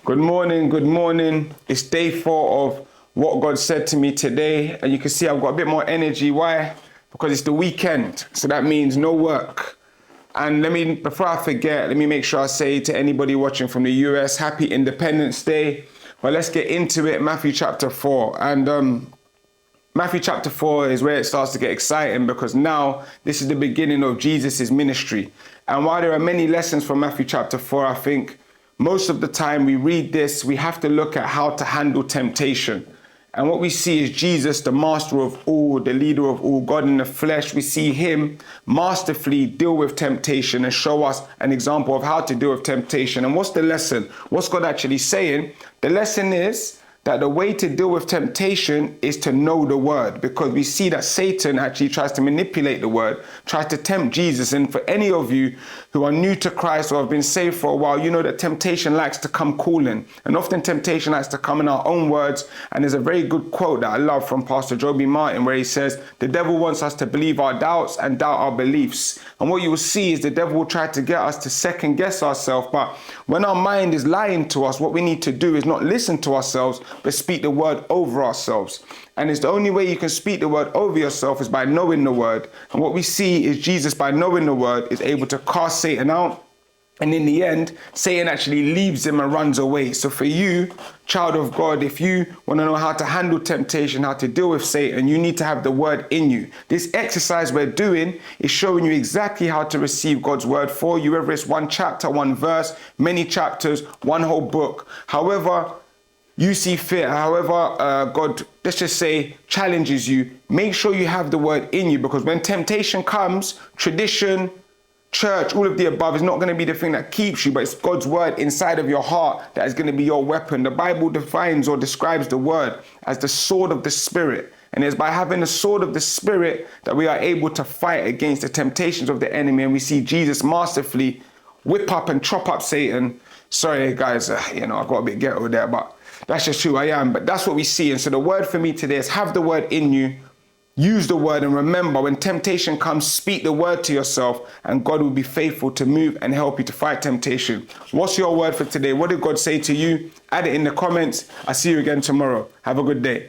Good morning, good morning. It's day 4 of what God said to me today. And you can see I've got a bit more energy. Why? Because it's the weekend. So that means no work. And before I forget, let me make sure I say to anybody watching from the US, happy Independence Day. Well, let's get into it. Matthew chapter 4. And Matthew chapter 4 is where it starts to get exciting, because now this is the beginning of Jesus' ministry. And while there are many lessons from Matthew chapter 4, I think most of the time we read this, we have to look at how to handle temptation. And what we see is Jesus, the master of all, the leader of all, God in the flesh. We see him masterfully deal with temptation and show us an example of how to deal with temptation. And what's the lesson? What's God actually saying? The lesson is that the way to deal with temptation is to know the word, because we see that Satan actually tries to manipulate the word, tries to tempt Jesus. And for any of you who are new to Christ or have been saved for a while, you know that temptation likes to come calling, and often temptation likes to come in our own words. And there's a very good quote that I love from Pastor Joby Martin, where he says, the devil wants us to believe our doubts and doubt our beliefs. And what you will see is the devil will try to get us to second guess ourselves. But when our mind is lying to us, what we need to do is not listen to ourselves, but speak the word over ourselves. And it's the only way you can speak the word over yourself is by knowing the word. And what we see is Jesus, by knowing the word, is able to cast Satan out. And in the end, Satan actually leaves him and runs away. So for you, child of God, if you want to know how to handle temptation, how to deal with Satan, you need to have the word in you. This exercise we're doing is showing you exactly how to receive God's word for you, whether it's one chapter, one verse, many chapters, one whole book. However you see fit, however God, let's just say, challenges you, make sure you have the word in you, because when temptation comes, tradition, church, all of the above is not going to be the thing that keeps you, but it's God's word inside of your heart that is going to be your weapon. The Bible defines or describes the word as the sword of the Spirit. And it's by having the sword of the Spirit that we are able to fight against the temptations of the enemy. And we see Jesus masterfully whip up and chop up Satan. Sorry, guys, I got a bit ghetto there, but that's just who I am. But that's what we see. And so the word for me today is have the word in you. Use the word, and remember, when temptation comes, speak the word to yourself, and God will be faithful to move and help you to fight temptation. What's your word for today? What did God say to you? Add it in the comments. I'll see you again tomorrow. Have a good day.